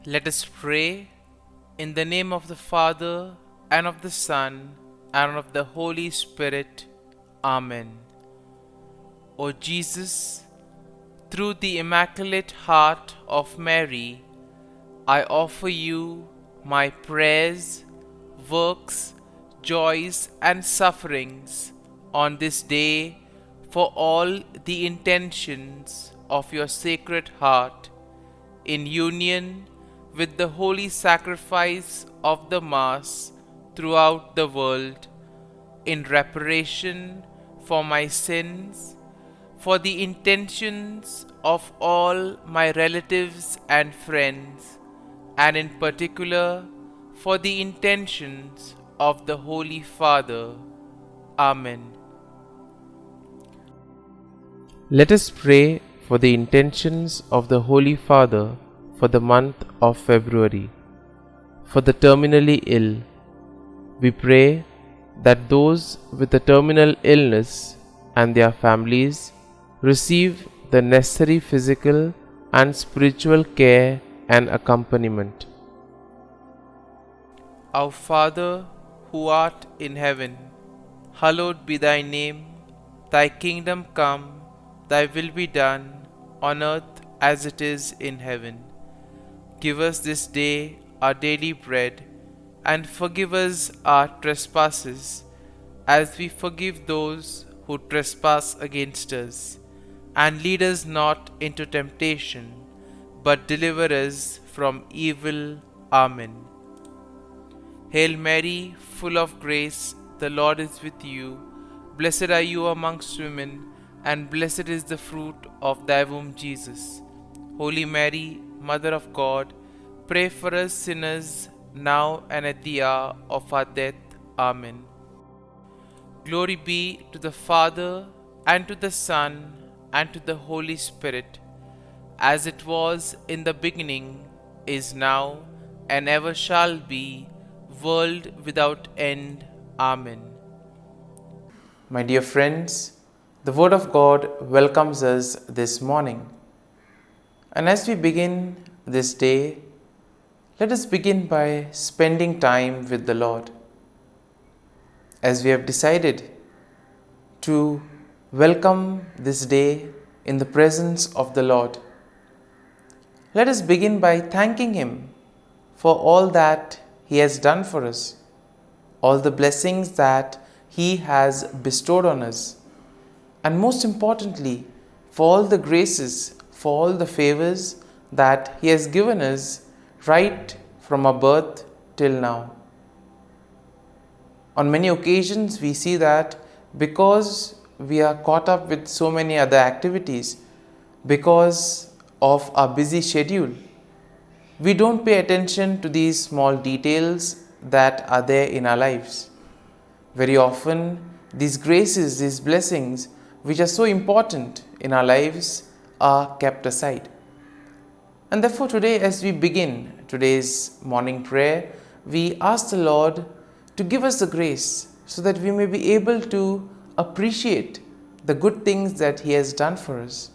Let us pray in the name of the Father, and of the Son, and of the Holy Spirit. Amen. O Jesus, through the Immaculate Heart of Mary, I offer you my prayers, works, joys, and sufferings on this day for all the intentions of your Sacred Heart, in union with the holy sacrifice of the Mass throughout the world, in reparation for my sins, for the intentions of all my relatives and friends, and in particular for the intentions of the Holy Father. Amen. Let us pray for the intentions of the Holy Father for the month of February. For the terminally ill, we pray that those with a terminal illness and their families receive the necessary physical and spiritual care and accompaniment. Our Father, who art in heaven, hallowed be thy name. Thy kingdom come, thy will be done, on earth as it is in heaven. Give us this day our daily bread, and forgive us our trespasses, as we forgive those who trespass against us. And lead us not into temptation, but deliver us from evil. Amen. Hail Mary, full of grace, the Lord is with you. Blessed are you amongst women, and blessed is the fruit of thy womb, Jesus. Holy Mary, Mother of God, pray for us sinners, now and at the hour of our death. Amen. Glory be to the Father, and to the Son, and to the Holy Spirit, as it was in the beginning, is now, and ever shall be, world without end. Amen. My dear friends, the Word of God welcomes us this morning. And as we begin this day, let us begin by spending time with the Lord. As we have decided to welcome this day in the presence of the Lord, let us begin by thanking Him for all that He has done for us, all the blessings that He has bestowed on us, and most importantly, for all the graces, for all the favors that He has given us right from our birth till now. On many occasions, we see that because we are caught up with so many other activities, because of our busy schedule, we don't pay attention to these small details that are there in our lives. Very often, these graces, these blessings, which are so important in our lives, are kept aside. And therefore today, as we begin today's morning prayer, we ask the Lord to give us the grace so that we may be able to appreciate the good things that He has done for us.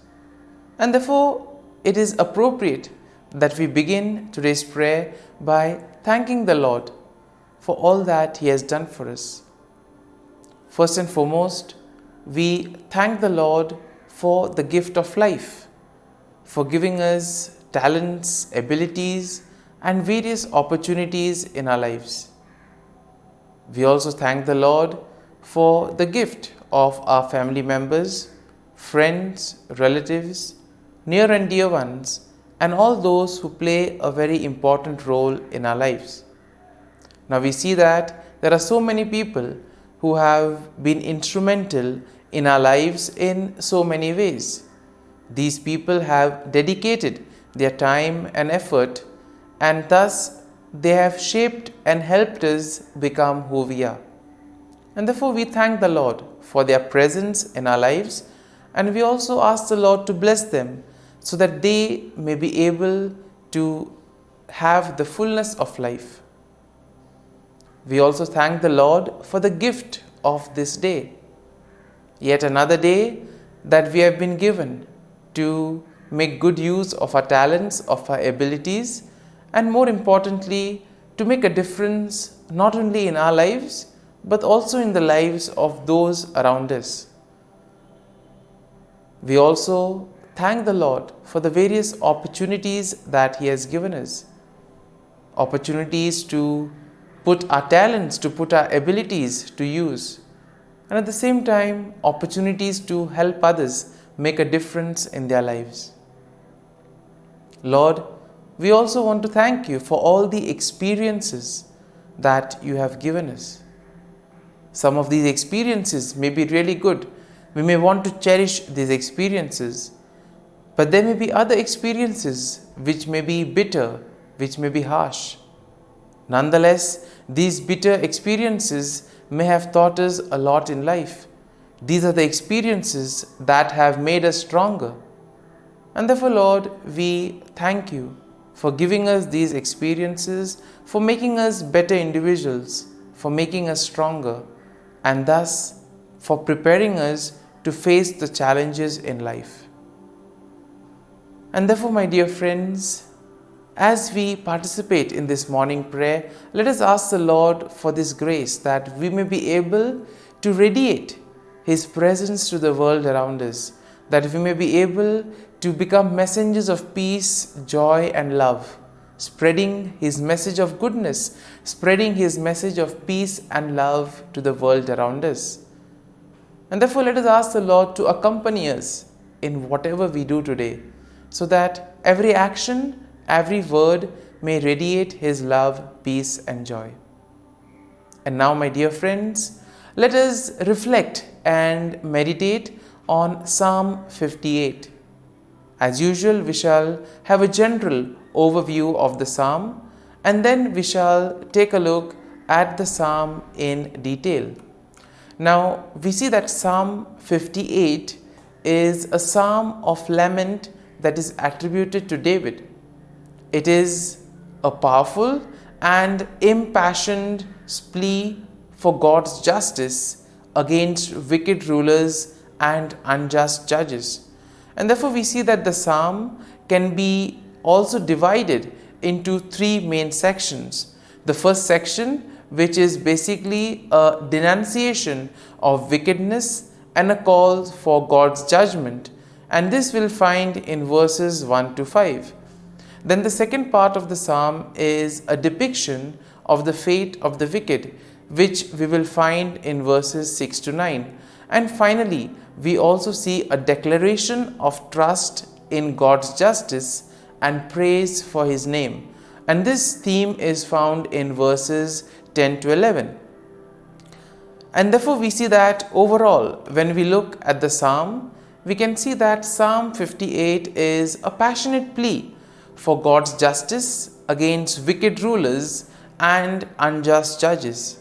And therefore, it is appropriate that we begin today's prayer by thanking the Lord for all that He has done for us. First and foremost, we thank the Lord for the gift of life, for giving us talents, abilities, and various opportunities in our lives. We also thank the Lord for the gift of our family members, friends, relatives, near and dear ones, and all those who play a very important role in our lives. Now we see that there are so many people who have been instrumental in our lives in so many ways. These people have dedicated their time and effort, and thus they have shaped and helped us become who we are. And therefore we thank the Lord for their presence in our lives, and we also ask the Lord to bless them so that they may be able to have the fullness of life. We also thank the Lord for the gift of this day, yet another day that we have been given to make good use of our talents, of our abilities, and more importantly, to make a difference not only in our lives but also in the lives of those around us. We also thank the Lord for the various opportunities that He has given us. Opportunities to put our talents, to put our abilities to use, and at the same time, opportunities to help others make a difference in their lives. Lord, we also want to thank You for all the experiences that You have given us. Some of these experiences may be really good. We may want to cherish these experiences, but there may be other experiences which may be bitter, which may be harsh. Nonetheless, these bitter experiences may have taught us a lot in life. These are the experiences that have made us stronger. And therefore, Lord, we thank You for giving us these experiences, for making us better individuals, for making us stronger, and thus for preparing us to face the challenges in life. And therefore, my dear friends, as we participate in this morning prayer, let us ask the Lord for this grace that we may be able to radiate His presence to the world around us, that we may be able to become messengers of peace, joy and love, spreading His message of goodness, spreading His message of peace and love to the world around us. And therefore, let us ask the Lord to accompany us in whatever we do today, so that every action, every word may radiate His love, peace and joy. And now, my dear friends, let us reflect and meditate on Psalm 58. As usual, we shall have a general overview of the psalm, and then we shall take a look at the psalm in detail. Now, we see that Psalm 58 is a psalm of lament that is attributed to David. It is a powerful and impassioned plea for God's justice against wicked rulers and unjust judges. And therefore, we see that the psalm can be also divided into three main sections. The first section, which is basically a denunciation of wickedness and a call for God's judgment, and this we'll find in verses 1 to 5. Then the second part of the psalm is a depiction of the fate of the wicked, which we will find in verses 6 to 9. And finally, we also see a declaration of trust in God's justice and praise for His name. And this theme is found in verses 10 to 11. And therefore, we see that overall, when we look at the psalm, we can see that Psalm 58 is a passionate plea for God's justice against wicked rulers and unjust judges.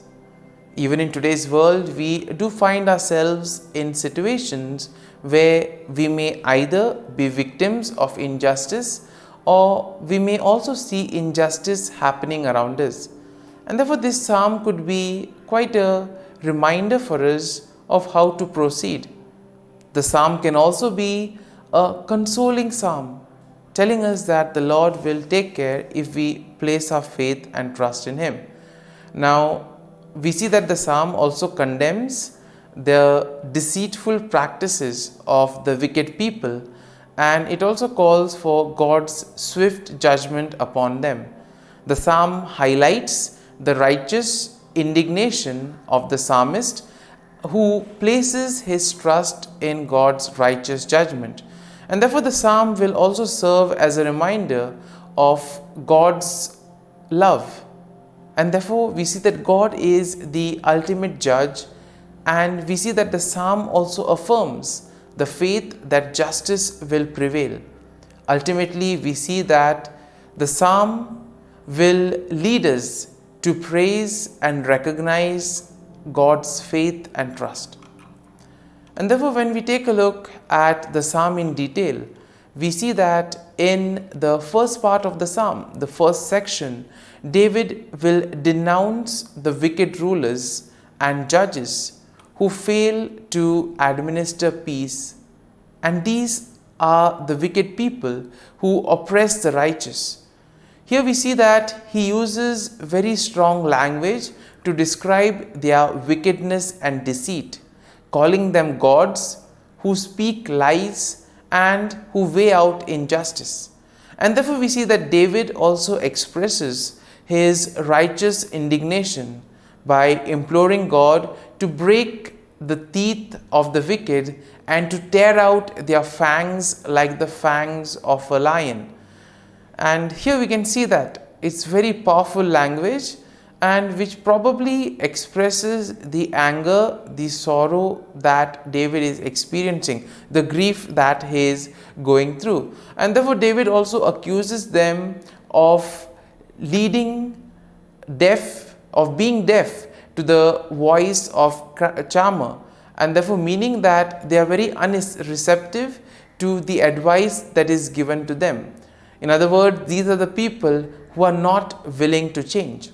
Even in today's world, we do find ourselves in situations where we may either be victims of injustice, or we may also see injustice happening around us. And therefore, this psalm could be quite a reminder for us of how to proceed. The psalm can also be a consoling psalm, telling us that the Lord will take care if we place our faith and trust in Him. Now, we see that the psalm also condemns the deceitful practices of the wicked people, and it also calls for God's swift judgment upon them. The psalm highlights the righteous indignation of the psalmist, who places his trust in God's righteous judgment. And therefore, the psalm will also serve as a reminder of God's love. And therefore, we see that God is the ultimate judge, and we see that the psalm also affirms the faith that justice will prevail. Ultimately, we see that the psalm will lead us to praise and recognize God's faith and trust. And therefore, when we take a look at the psalm in detail, we see that in the first part of the psalm, the first section, David will denounce the wicked rulers and judges who fail to administer peace. And these are the wicked people who oppress the righteous. Here we see that he uses very strong language to describe their wickedness and deceit, calling them gods who speak lies and who weigh out injustice. And therefore we see that David also expresses his righteous indignation by imploring God to break the teeth of the wicked and to tear out their fangs like the fangs of a lion. And here we can see that it's very powerful language, and which probably expresses the anger, the sorrow that David is experiencing, the grief that he is going through. And therefore David also accuses them of being deaf to the voice of charmer, and therefore meaning that they are very unreceptive to the advice that is given to them. In other words, these are the people who are not willing to change.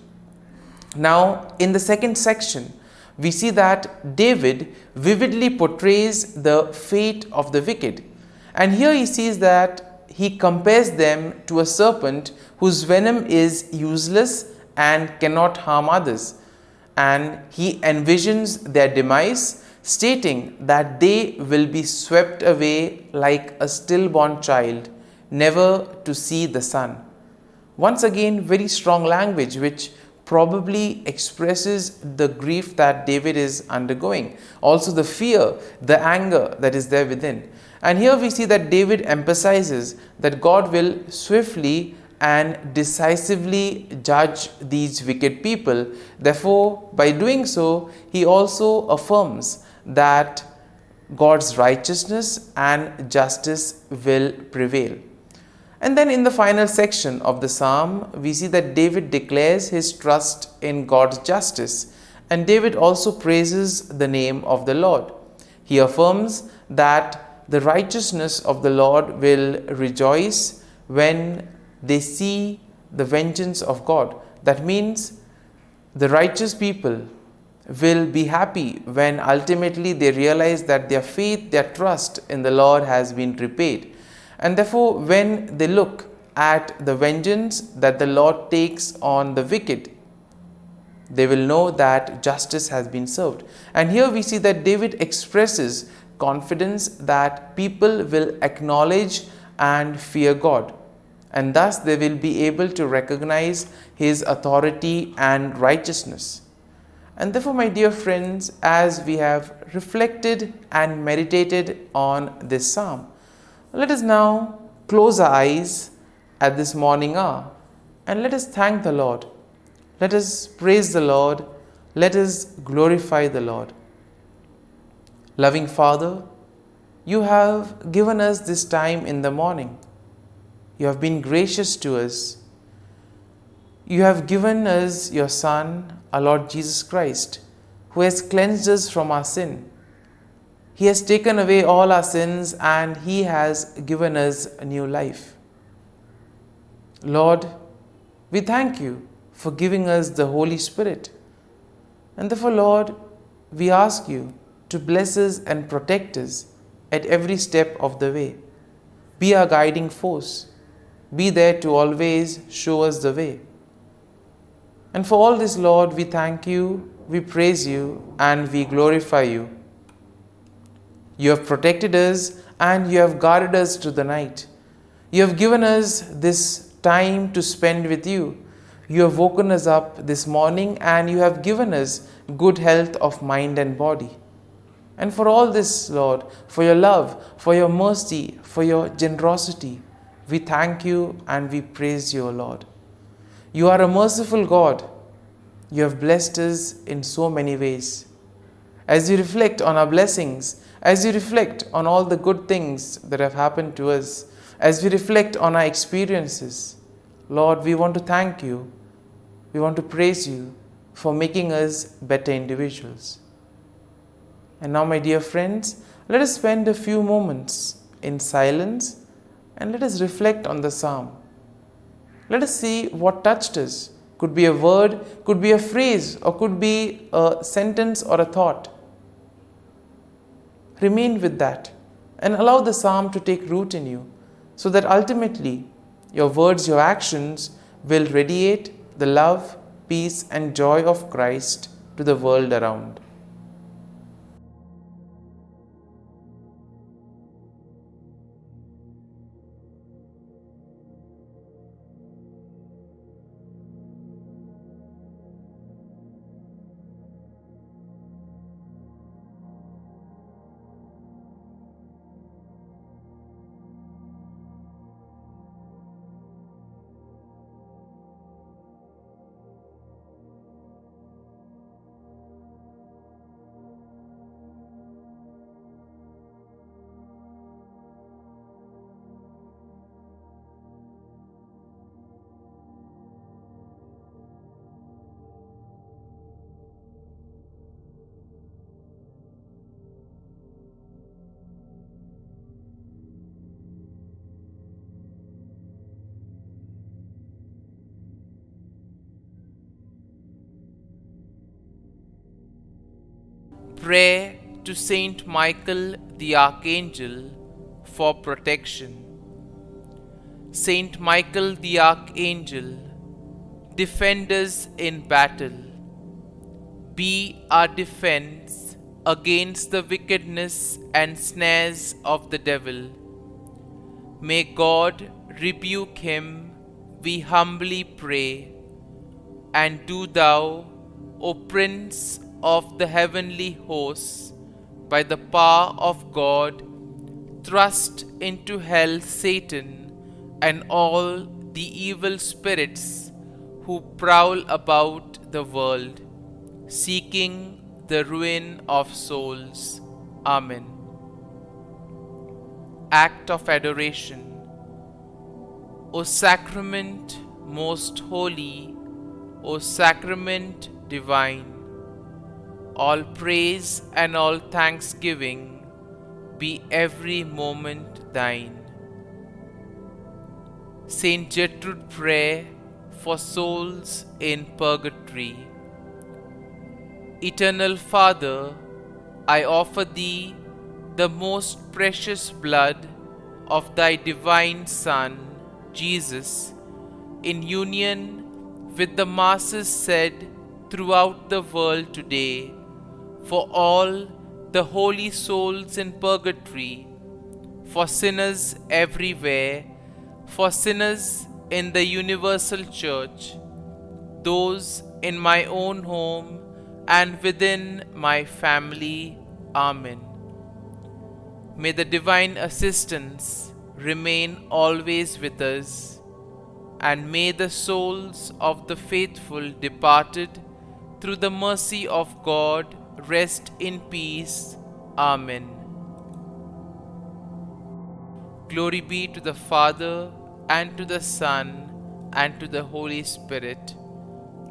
Now, in the second section, we see that David vividly portrays the fate of the wicked. And here he sees that he compares them to a serpent whose venom is useless and cannot harm others. And he envisions their demise, stating that they will be swept away like a stillborn child, never to see the sun. Once again, very strong language which probably expresses the grief that David is undergoing, also the fear, the anger that is there within. And here we see that David emphasizes that God will swiftly and decisively judge these wicked people. Therefore, by doing so, he also affirms that God's righteousness and justice will prevail. And then in the final section of the psalm, we see that David declares his trust in God's justice, and David also praises the name of the Lord. He affirms that the righteousness of the Lord will rejoice when they see the vengeance of God. That means the righteous people will be happy when ultimately they realize that their faith, their trust in the Lord has been repaid. And therefore, when they look at the vengeance that the Lord takes on the wicked, they will know that justice has been served. And here we see that David expresses confidence that people will acknowledge and fear God, and thus they will be able to recognize his authority and righteousness. And therefore, my dear friends, as we have reflected and meditated on this psalm, let us now close our eyes at this morning hour and let us thank the Lord. Let us praise the Lord. Let us glorify the Lord. Loving Father, you have given us this time in the morning. You have been gracious to us. You have given us your Son, our Lord Jesus Christ, who has cleansed us from our sin. He has taken away all our sins and He has given us a new life. Lord, we thank you for giving us the Holy Spirit. And therefore, Lord, we ask you to bless us and protect us at every step of the way. Be our guiding force. Be there to always show us the way. And for all this, Lord, we thank you, we praise you, and we glorify you. You have protected us and you have guarded us through the night. You have given us this time to spend with you. You have woken us up this morning and you have given us good health of mind and body. And for all this, Lord, for your love, for your mercy, for your generosity, we thank you and we praise you, O Lord. You are a merciful God. You have blessed us in so many ways. As we reflect on our blessings, as we reflect on all the good things that have happened to us, as we reflect on our experiences, Lord, we want to thank you. We want to praise you for making us better individuals. And now, my dear friends, let us spend a few moments in silence and let us reflect on the psalm. Let us see what touched us. Could be a word, could be a phrase, or could be a sentence or a thought. Remain with that and allow the psalm to take root in you so that ultimately your words, your actions will radiate the love, peace, and joy of Christ to the world around. Pray to Saint Michael the Archangel for protection. Saint Michael the Archangel, defend us in battle. Be our defense against the wickedness and snares of the devil. May God rebuke him, we humbly pray. And do thou, O Prince of the heavenly hosts, by the power of God, thrust into hell Satan and all the evil spirits who prowl about the world, seeking the ruin of souls. Amen. Act of Adoration. O Sacrament most holy, O Sacrament divine, all praise and all thanksgiving be every moment thine. Saint Gertrude, pray for souls in purgatory. Eternal Father, I offer Thee the most precious blood of Thy divine Son, Jesus, in union with the masses said throughout the world today, for all the holy souls in purgatory, for sinners everywhere, for sinners in the universal church, those in my own home and within my family. Amen. May the divine assistance remain always with us, and may the souls of the faithful departed through the mercy of God rest in peace. Amen. Glory be to the Father, and to the Son, and to the Holy Spirit,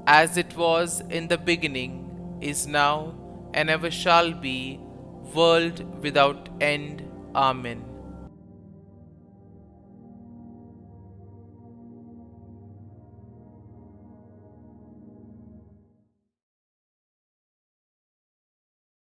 as it was in the beginning, is now, and ever shall be, world without end. Amen.